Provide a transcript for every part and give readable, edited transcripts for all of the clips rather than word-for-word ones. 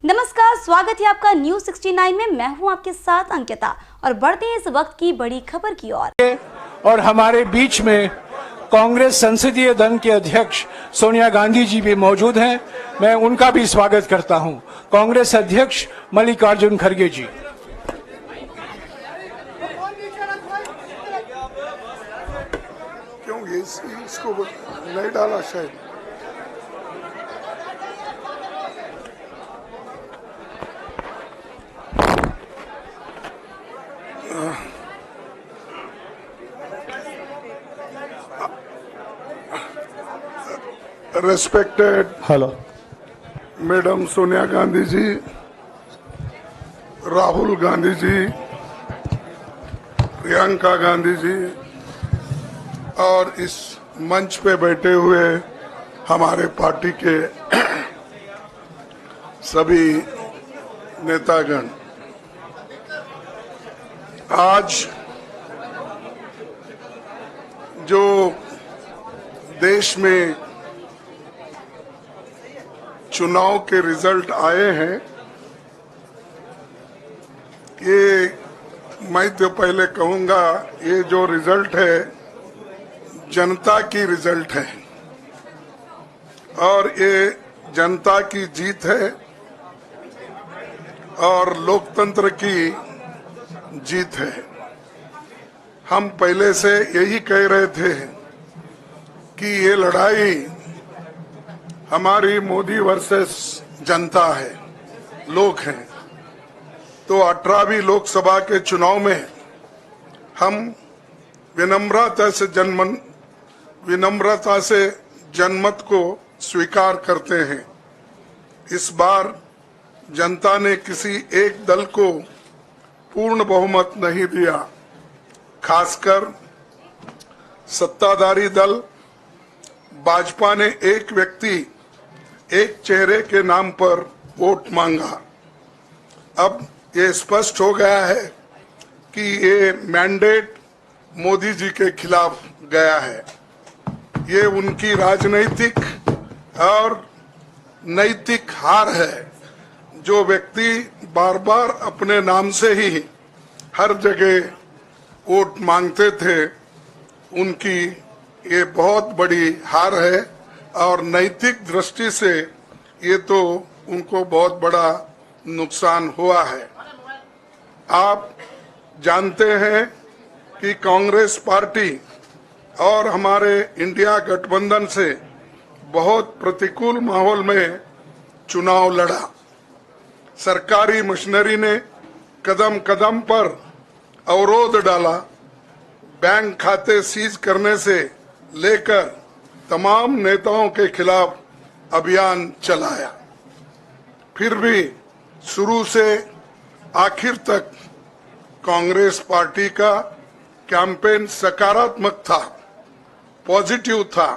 नमस्कार, स्वागत है आपका न्यूज 69 में। मैं हूं आपके साथ अंकिता और बढ़ते हैं इस वक्त की बड़ी खबर की ओर। और हमारे बीच में कांग्रेस संसदीय दल के अध्यक्ष सोनिया गांधी जी भी मौजूद हैं। मैं उनका भी स्वागत करता हूं। कांग्रेस अध्यक्ष मल्लिकार्जुन खड़गे जी। क्यों इसको नहीं डाला शायद। Respected मैडम सोनिया गांधी जी, राहुल गांधी जी, प्रियंका गांधी जी और इस मंच पे बैठे हुए हमारे पार्टी के सभी नेतागण, आज जो देश में चुनाव के रिजल्ट आए हैं, ये मैं तो पहले कहूंगा, ये जो रिजल्ट है जनता की रिजल्ट है और ये जनता की जीत है और लोकतंत्र की जीत है। हम पहले से यही कह रहे थे कि ये लड़ाई हमारी मोदी वर्सेस जनता है, लोग हैं। तो 18वीं लोकसभा के चुनाव में हम विनम्रता से जनमत को स्वीकार करते हैं। इस बार जनता ने किसी एक दल को पूर्ण बहुमत नहीं दिया, खासकर सत्ताधारी दल भाजपा ने एक व्यक्ति एक चेहरे के नाम पर वोट मांगा। अब ये स्पष्ट हो गया है कि ये मैंडेट मोदी जी के खिलाफ गया है। ये उनकी राजनीतिक और नैतिक हार है। जो व्यक्ति बार बार अपने नाम से ही हर जगह वोट मांगते थे, उनकी ये बहुत बड़ी हार है और नैतिक दृष्टि से ये तो उनको बहुत बड़ा नुकसान हुआ है। आप जानते हैं कि कांग्रेस पार्टी और हमारे इंडिया गठबंधन से बहुत प्रतिकूल माहौल में चुनाव लड़ा। सरकारी मशीनरी ने कदम कदम पर अवरोध डाला। बैंक खाते सीज करने से लेकर तमाम नेताओं के खिलाफ अभियान चलाया। फिर भी शुरू से आखिर तक कांग्रेस पार्टी का कैंपेन सकारात्मक था, पॉजिटिव था।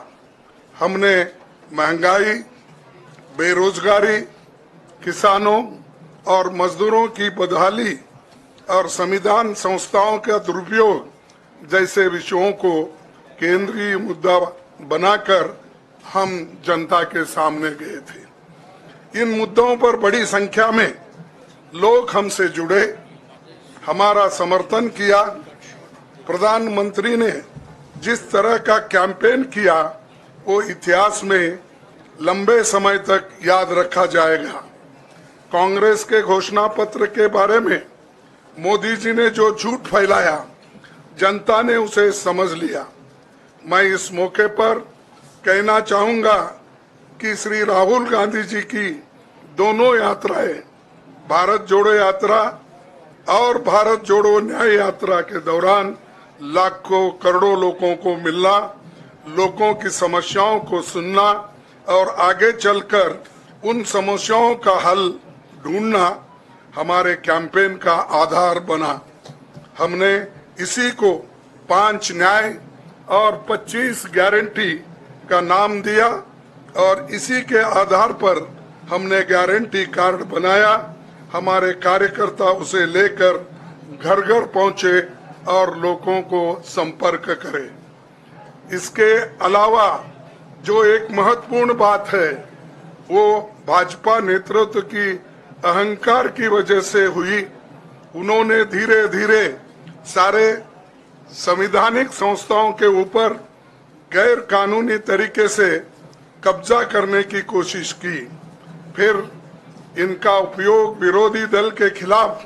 हमने महंगाई, बेरोजगारी, किसानों और मजदूरों की बदहाली और संविधान संस्थाओं का दुरुपयोग जैसे विषयों को केंद्रीय मुद्दा बनाकर हम जनता के सामने गए थे। इन मुद्दों पर बड़ी संख्या में लोग हमसे जुड़े, हमारा समर्थन किया। प्रधानमंत्री ने जिस तरह का कैंपेन किया, वो इतिहास में लंबे समय तक याद रखा जाएगा। कांग्रेस के घोषणा पत्र के बारे में मोदी जी ने जो झूठ फैलाया, जनता ने उसे समझ लिया। मैं इस मौके पर कहना चाहूंगा कि श्री राहुल गांधी जी की दोनों यात्राएं, भारत जोड़ो यात्रा और भारत जोड़ो न्याय यात्रा के दौरान लाखों करोड़ों लोगों को मिलना, लोगों की समस्याओं को सुनना और आगे चलकर उन समस्याओं का हल ढूंढना हमारे कैंपेन का आधार बना। हमने इसी को 5 न्याय और 25 गारंटी का नाम दिया और इसी के आधार पर हमने गारंटी कार्ड बनाया। हमारे कार्यकर्ता उसे लेकर घर घर पहुंचे और लोगों को संपर्क करें। इसके अलावा जो एक महत्वपूर्ण बात है, वो भाजपा नेतृत्व की अहंकार की वजह से हुई। उन्होंने धीरे धीरे सारे संवैधानिक संस्थाओं के ऊपर गैर कानूनी तरीके से कब्जा करने की कोशिश की। फिर इनका उपयोग विरोधी दल के खिलाफ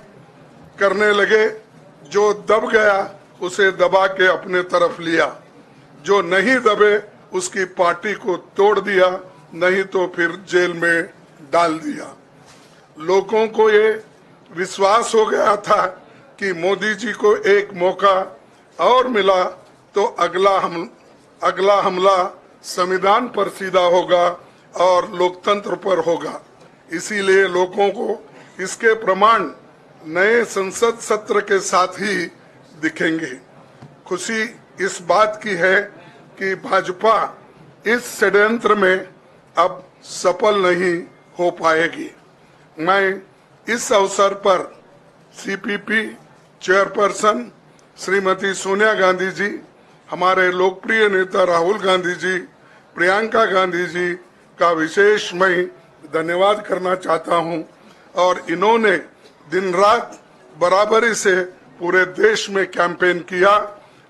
करने लगे। जो दब गया उसे दबा के अपने तरफ लिया, जो नहीं दबे उसकी पार्टी को तोड़ दिया, नहीं तो फिर जेल में डाल दिया। लोगों को ये विश्वास हो गया था कि मोदी जी को एक मौका और मिला तो अगला हमला संविधान पर सीधा होगा और लोकतंत्र पर होगा। इसीलिए लोगों को इसके प्रमाण नए संसद सत्र के साथ ही दिखेंगे। खुशी इस बात की है कि भाजपा इस षड्यंत्र में अब सफल नहीं हो पाएगी। मैं इस अवसर पर सीपीपी चेयरपर्सन श्रीमती सोनिया गांधी जी, हमारे लोकप्रिय नेता राहुल गांधी जी, प्रियंका गांधी जी का विशेष मैं धन्यवाद करना चाहता हूं। और इन्होंने दिन रात बराबरी से पूरे देश में कैंपेन किया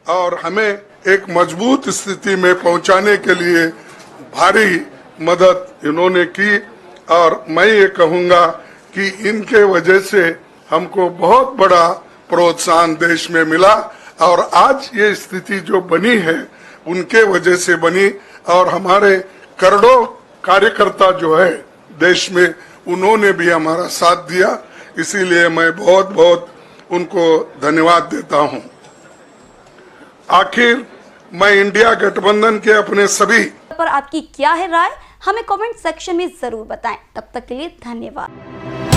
और हमें एक मजबूत स्थिति में पहुंचाने के लिए भारी मदद इन्होंने की। और मैं ये कहूंगा कि इनके वजह से हमको बहुत बड़ा प्रोत्साहन देश में मिला और आज ये स्थिति जो बनी है उनके वजह से बनी। और हमारे करोड़ों कार्यकर्ता जो है देश में, उन्होंने भी हमारा साथ दिया। इसीलिए मैं बहुत बहुत उनको धन्यवाद देता हूं। आखिर मैं इंडिया गठबंधन के अपने सभी पर आपकी क्या है राय, हमें कमेंट सेक्शन में जरूर बताएं। तब तक के लिए धन्यवाद।